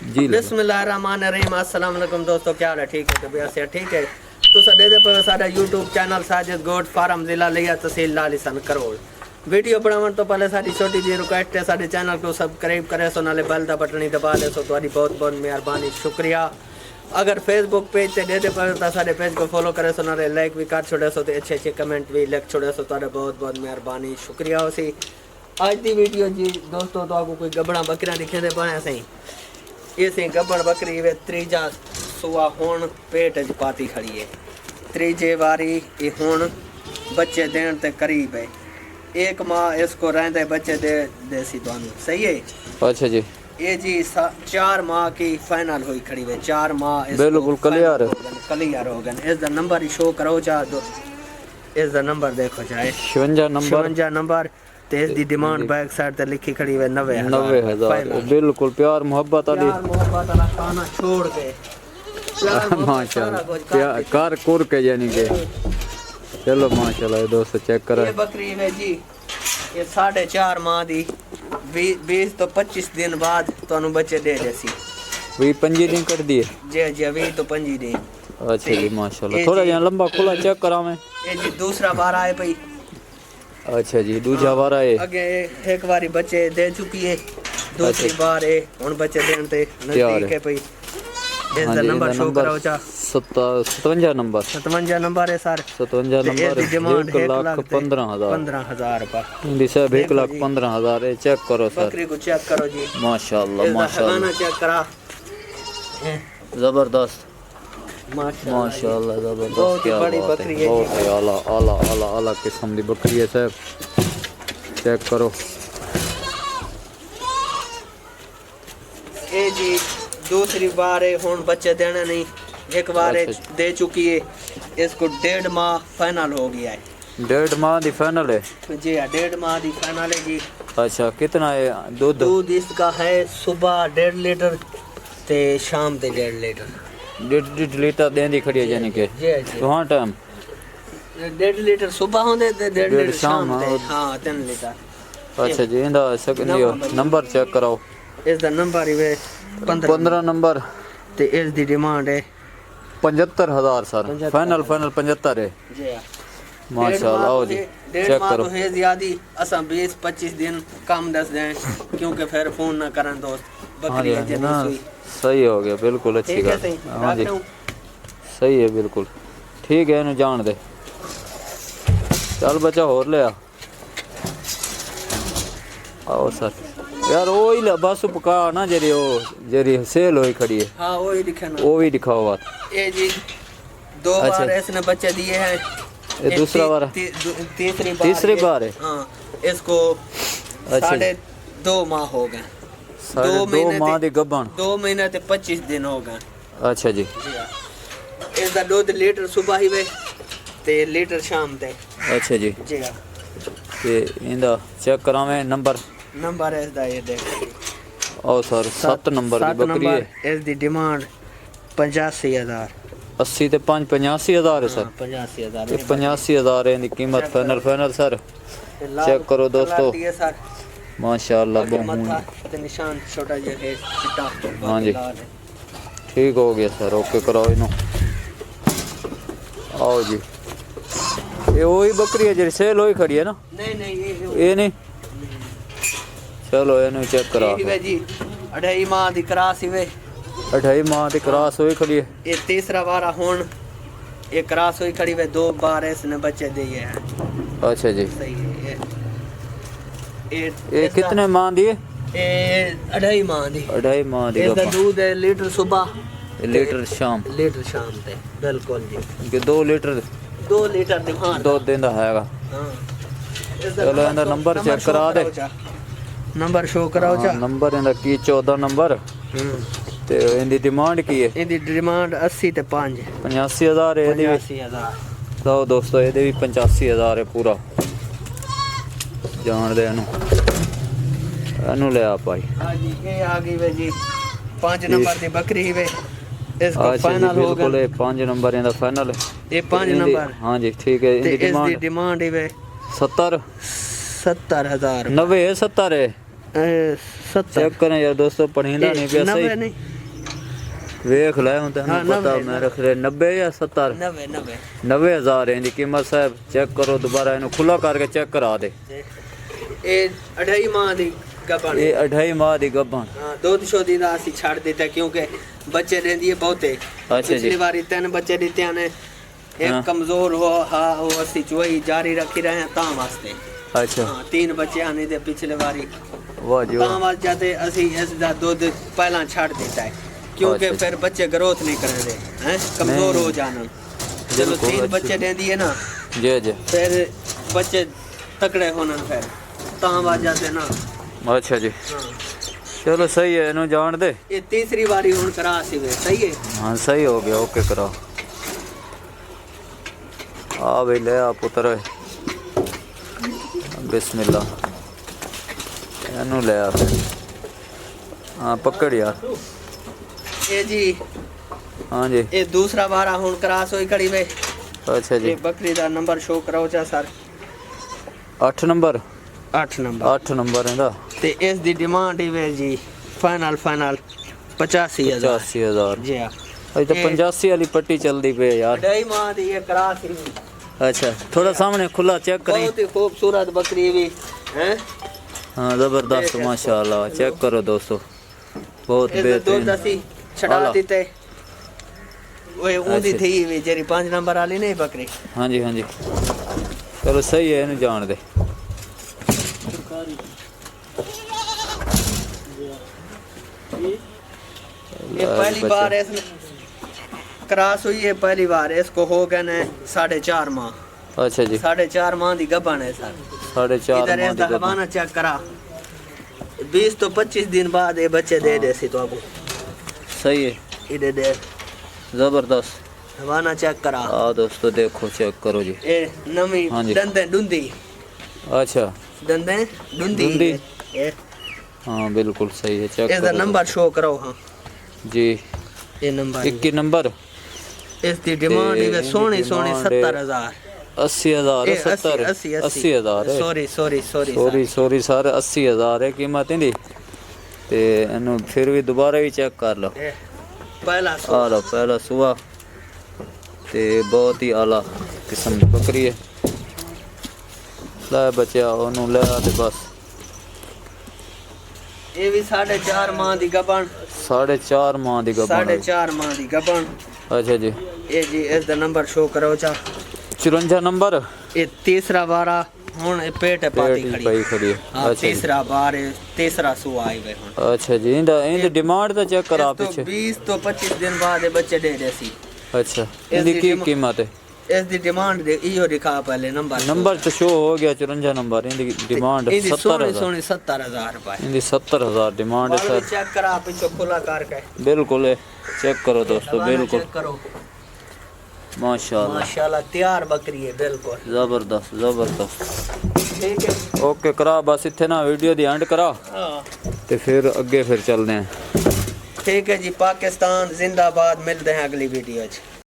जी बिस्मिल्लाहिर्रहमानिर्रहीम। अस्सलाम वालेकुम दोस्तों, क्या हाल है? ठीक है? तबीयत से ठीक है? तो सदे पर सारा YouTube channel Sajid goat farm जिला लिया तहसील लाल सन करोड़ वीडियो बनावन तो पहले सारी छोटी जी रिक्वेस्ट है, सारे चैनल को सब्सक्राइब करे सो, नाले बेल दा बटन दबा ले सो। तुम्हारी बहुत बहुत मेहरबानी, शुक्रिया। अगर फेसबुक पेज से देते पर तो सारे पेज को फॉलो करे सो, नाले लाइक भी कर छोड़े सो, तो अच्छे अच्छे कमेंट भी लिख छोड़े सो। तुम्हारे बहुत बहुत मेहरबानी, शुक्रिया। उसी आज की वीडियो जी दोस्तों, तो आपको कोई गबड़ा बकरियां दिखे दे पाए सही। ये सही गबड़ बकरी वे त्रीजा सुआ हुण पेट च पाती खड़ी है। त्रीजे बारी ये हुण बच्चे देने ते करीब है। एक माँ इसको रहते बच्चे दे देसी ਤੁਹਾਨੂੰ सही है। अच्छा जी, ये जी 4 माह की फाइनल हुई खड़ी है। 4 माह बिल्कुल क्लियर हो गए। इसका नंबर ही शो करो चाह दो, इसका नंबर देखो चाहे 56 नंबर ते इसकी डिमांड बैक साइड ते लिखी खड़ी है 90,000। बिल्कुल प्यार मोहब्बत वाली खाना छोड़ के माशाल्लाह कर कुर के यानी के चलो माशाल्लाह दोस्तों चेक करो। ये बकरी है जी, ये 4.5 माह दी 20 तो 25 दिन बाद ਤੁਹਾਨੂੰ बच्चे दे देसी। भी 5 दिन कर दिए जी जी, 20 तो 25 दिन। अच्छा जी माशाल्लाह, थोड़ा जिहा लंबा खुला चेक करा मैं। ये जी दूसरा बार आए पई। अच्छा जी, दूसरा बार आए। अगे एक बारी बच्चे दे चुकी है, दूसरी बार है हुन बच्चे देन ते नजदीक है पई। इसका नंबर शो कराओ चा 57 नंबर 57 नंबर है सर। 57 नंबर 1,15,000 15,000 रुपए हिंदी साहब 1,15,000 है। चेक करो सर, बकरी को चेक करो जी माशाल्लाह माशाल्लाह चेक करा, जबरदस्त माशाल्लाह जबरदस्त। बहुत क्या बड़ी बात बकरी है, है बहुत ही आला आला आला आला किस्म की बकरी है साहब। चेक करो ये जी दूसरी बार है हुन बच्चे देने नहीं। एक बार दे चुकी है, इसको 1.5 माह फाइनल हो गया है। 1.5 माह दी फाइनल है जी हाँ, 1.5 माह दी फाइनल है जी। अच्छा कितना है दूध इसका है सुबह 1.5 लीटर ते शाम ते 1.5 लीटर। 1.5 लीटर देंदी खड़ी है यानी के जी जी। तो हाँ टाइम 1.5 लीटर सुबह होंदे ते 1.5 लीटर शाम ते। हाँ 3 लीटर। अच्छा जी, इंदा सेकंड नंबर चेक कराओ। इसका नंबर ही वे 15 नंबर ते इस दी डिमांड है 75,000 सर। फाइनल 75 है जी हाँ। माशाल्लाह। आओ जी चेक करो। है ज्यादा असा 20-25 दिन कम दस दें, क्योंकि फिर फोन ना करन दोस्त। हाँ बकरी जी है ना, सुई। सही हो गया बिल्कुल, अच्छी ठीक है बात। सही। हाँ जी सही है बिल्कुल ठीक है। इन्हें जान दे चल बच्चा होर ले आओ सर यार। वो ही बस पका ना जेरी सेल होई खड़ी है। हाँ वो ही दिखा ना, वो भी दिखाओ बात। ये जी 2 बार इसने बच्चे दिए हैं। ये दूसरा बार तीसरी बार है। हाँ इसको अच्छा 2.5 माह हो गए। 2 माह दी गबन 2 महीने ते 25 दिन हो गए। अच्छा जी। इसका दूध लीटर सुबह ही वे ते लीटर शाम ते। अच्छा जी जी हाँ। ते इंदा चेक करावे नंबर है इसका, ये देख। ओ सर 7 नंबर की बकरी है। इस दी डिमांड 85,000। 80 ते 5 85,000 है सर। 85,000 ये 85,000 है इनकी कीमत फाइनल सर। चेक करो दोस्तों माशाल्लाह बहुत ते निशान छोटा जिहा है चिट्टा। हाँ जी ठीक हो गया सर, ओके कराओ इनो। आओ जी, ये वही बकरी है जी सेल होई खड़ी है ना? नहीं ये नहीं। चलो इन्हें चेक करा जी 2.5 माह दी क्रॉस ही वे। 2.5 माह दी क्रॉस होई खड़ी है। ये तीसरा बार हुन ये क्रॉस हुई खड़ी वे। 2 बार इसने बच्चे दिए हैं। अच्छा जी सही है। ये कितने माह दिए? ये 2.5 माह दी। 2.5 माह दी इसका दूध है लीटर सुबह लीटर शाम ते। बिल्कुल जी कि 2 लीटर 2 लीटर दी। हाँ दूध देंदा हैगा। हाँ चलो इंदा नंबर चेक करा दे। नंबर शो कराओ चा। नंबर इंदा की 14 नंबर ते इंदी डिमांड की है? इंदी डिमांड 80 ते 5 85,000 है। 85,000। तो दोस्तों ये भी 85,000 है पूरा। जान दे एनू ले आ भाई। हाँ जी ये आ गई वे जी 5 नंबर दी बकरी ही वे। इसको फाइनल हो गया। बिल्कुल 5 नंबर इंदा फाइनल है। ये 5 नंबर। हाँ जी ठीक है। इसकी डिमांड ही वे 70,000 90 है 70 है 70 है। 70 चेक करें यार दोस्तों, पढ़ीदा नहीं पिया सही। नहीं ਵੇਖ ਲੈ ਹੁਣ ਤੈਨੂੰ ਹਾਂ, ਪਤਾ 90 ਮੈਂ ਰੱਖ ਰਿਹਾ 90 ਜਾਂ 70 90 90 90,000 ਇਹਦੀ ਕੀਮਤ ਸਾਹਿਬ ਚੈੱਕ ਕਰੋ ਦੁਬਾਰਾ ਇਹਨੂੰ ਖੁੱਲਾ ਕਰਕੇ ਚੈੱਕ ਕਰਾ ਦੇ ਇਹ 2.5 ਮਾਹ ਦੀ ਗੱਭਣ ਇਹ 2.5 ਮਾਹ ਦੀ ਗੱਭਣ ਹਾਂ ਦੁੱਧ ਸ਼ੋਦੀ ਦਾ ਅਸੀਂ ਛੱਡ ਦਿੱਤਾ ਕਿਉਂਕਿ ਬੱਚੇ ਦਿੰਦੀ ਹੈ ਬਹੁਤੇ ਅੱਛਾ ਜੀ ਪਿਛਲੀ ਵਾਰੀ 3 ਬੱਚੇ ਦਿੱਤੇ ਨੇ ਹਾਂ। ਇੱਕ ਕਮਜ਼ੋਰ ਹੋ ਹਾਂ ਉਹ ਅਸੀਂ ਚੋਈ ਜਾਰੀ ਰੱਖੀ ਰਹੇ ਹਾਂ ਤਾਂ ਵਾਸਤੇ ਅੱਛਾ ਹਾਂ 3 ਬੱਚੇ ਆਨੇ ਦੇ ਪਿਛਲੇ ਵਾਰੀ ਵਾਹ ਜੀ ਤਾਂ ਵਾਹ ਵਾਸਤੇ ਤੇ ਅਸੀਂ ਇਸ ਦਾ ਦੁੱਧ ਪਹਿਲਾਂ ਛੱਡ ਦਿੱਤਾ ਹੈ ਕਿਉਂਕਿ ਅੱਛਾ। ਫਿਰ ਬੱਚੇ ਗਰੋਥ ਨਹੀਂ ਕਰਦੇ ਹੈ ਕਮਜ਼ੋਰ ਹੋ ਜਾਣ ਜਦੋਂ ਬਿਲਕੁਲ 3 ਅੱਛੀ। ਬੱਚੇ ਦਿੰਦੀ ਹੈ ਨਾ ਜੀ ਜੀ ਫਿਰ ਬੱਚੇ ਤਕੜੇ ਹੋਣ ਫਿਰ ਤਾਂ ਵਾਜਾ ਤੇ ਨਾ ਅੱਛਾ ਜੀ ਹਾਂ ਚਲੋ ਸਹੀ ਹੈ ਇਹਨੂੰ ਜਾਣ ਦੇ ਇਹ ਤੀਸਰੀ ਵਾਰੀ ਹੁਣ ਕਰਾ ਸੀ ਵੇ ਸਹੀ ਹੈ ਹਾਂ ਸਹੀ ਹੋ ਗਿਆ ਓਕੇ ਕਰਾ ਆ ਵੀ ਲੈ ਆ ਪੁੱਤਰ ਬਿਸਮਿਲ੍ਲਾ ਇਹਨੂੰ ਲੈ ਆ ਫਿਰ ਹਾਂ ਪਕੜ ਯਾਰ ਇਹ ਜੀ ਹਾਂ ਜੀ ਇਹ ਦੂਸਰਾ ਵਾਰਾ ਹੁਣ ਕਰਾਸ ਹੋਈ ਖੜੀ ਵੇ ਅੱਛਾ ਜੀ ਇਹ ਬੱਕਰੀ ਦਾ ਨੰਬਰ ਸ਼ੋ ਕਰਾਓ ਚਾ ਸਰ 8 ਨੰਬਰ 8 ਨੰਬਰ 8 ਨੰਬਰ ਇਹਦਾ ਤੇ ਇਸ ਦੀ ਡਿਮਾਂਡ ਹੀ ਵੇ ਜੀ ਫਾਈਨਲ 85000 85000 ਜੀ ਹਾਂ ਅਜੇ ਤਾਂ 85 ਵਾਲੀ ਪੱਟੀ ਚੱਲਦੀ ਪਈ ਹੈ ਯਾਰ ਡਈ ਮਾਂ ਦੀ ਇਹ ਕਰਾਸ ਹੀ अच्छा थोड़ा सामने खुला चेक करें बहुत ही खूबसूरत बकरी भी है हाँ जबरदस्त माशाल्लाह चेक करो दोस्तों बहुत ਇਹ ਦੋ बेहतरीन ਦਸੀ ਛਡਾ ਆਲਾ। ਦਿੱਤੇ ਓਏ ਉਹਦੀ ਅੱਛਾ। ਥੀ ਵੀ ਜਿਹੜੀ 5 ਨੰਬਰ ਵਾਲੀ ਨਹੀਂ ਬੱਕਰੀ हाँ जी हाँ जी चलो सही है इन्हें जान दे ये पहली बार इसमें क्रॉस हुई है पहली बार इसको हो गए ने 4.5 माह अच्छा जी 4.5 माह की गबन है सर 4.5 इधर माह इसका दी गबन। हवाना चेक करा 20 तो 25 दिन बाद ये बच्चे दे दे सी तो आपको सही है इधर दे जबरदस्त हवाना चेक करा आ दोस्तों देखो चेक करो जी ये नवी हाँ जी। दंदे डुंदी अच्छा दंदे डुंदी डुंदी। ये हाँ बिल्कुल सही है चेक इसका करो नंबर शो करो हाँ जी ये नंबर 21 नंबर इसकी डिमांड ते है सोनी इनकी सोनी डिमांड है 70,000 80,000 70 80,000 है ਸੌਰੀ ਸੋਰੀ ਸਰ 80,000 ਹੈ ਕੀਮਤ ਇਹਦੀ ਤੇ ਇਹਨੂੰ ਫਿਰ ਵੀ ਦੁਬਾਰਾ ਵੀ ਚੈੱਕ ਕਰ ਲਓ ਪਹਿਲਾ ਆ ਲਓ ਪਹਿਲਾ ਸੁਆ ਤੇ ਬਹੁਤ ਹੀ ਆਲਾ ਕਿਸਮ ਦੀ ਬੱਕਰੀ ਹੈ ਲੈ ਬਚਿਆ ਉਹਨੂੰ ਲੈ ਆ ਤੇ ਬਸ ਇਹ ਵੀ 4.5 ਮਾਹ ਦੀ ਗੱਭਣ 4.5 ਮਾਹ ਦੀ ਗੱਭਣ 4.5 ਮਾਹ ਦੀ ਗੱਭਣ ਅੱਛਾ ਜੀ ਇਹ ਜੀ ਇਸ ਦਾ ਨੰਬਰ ਸ਼ੋ ਕਰੋ ਚਾ 54 ਨੰਬਰ ਇਹ ਤੀਸਰਾ ਵਾਰਾ ਹੁਣ ਇਹ ਪੇਟ ਪਾਤੀ ਪੇਟ ਖੜੀ ਪਈ ਖੜੀ ਹੈ ਹਾਂ ਅੱਛਾ ਜੀ ਤੀਸਰਾ ਵਾਰ ਇਹ ਤੀਸਰਾ ਸੂ ਆਈ ਵੇ ਹੁਣ ਅੱਛਾ ਜੀ ਇਹਦੀ ਡਿਮਾਂਡ ਤਾਂ ਚੈੱਕ ਕਰਾ ਇਸ ਤੋਂ ਪਿੱਛੇ 20 ਤੋਂ 25 ਦਿਨ ਬਾਅਦ ਇਹ ਬੱਚੇ ਦੇ ਦੇ ਸੀ ਅੱਛਾ ਇਹਦੀ ਕੀ ਕੀਮਤ ਹੈ ਇਸ ਦੀ ਡਿਮਾਂਡ ਦੇ ਇਹੋ ਦਿਖਾ ਪਹਿਲੇ ਨੰਬਰ ਨੰਬਰ ਤਾਂ ਸ਼ੋ ਹੋ ਗਿਆ 54 ਨੰਬਰ ਇਹਦੀ ਡਿਮਾਂਡ ਇਹਦੀ ਸੋਹਣੀ 70,000 ਸੋਹਣੀ 70,000 ਰੁਪਏ ਇਹਦੀ 70,000 ਡਿਮਾਂਡ ਹੈ ਸਰ ਚੈੱਕ ਕਰਾ ਪਿੱਛੋਂ ਖੁੱਲਾ ਕਰਕੇ बिल्कुल है चेक करो दोस्तों हवाना बिल्कुल चेक करो माशाल्लाह माशाल्लाह तैयार बकरी है बिल्कुल जबरदस्त जबरदस्त ठीक है ओके करा बस इतने ना वीडियो दी एंड करा हाँ ते फिर अगे फिर चलते हैं ठीक है जी पाकिस्तान जिंदाबाद मिलते हैं अगली वीडियो च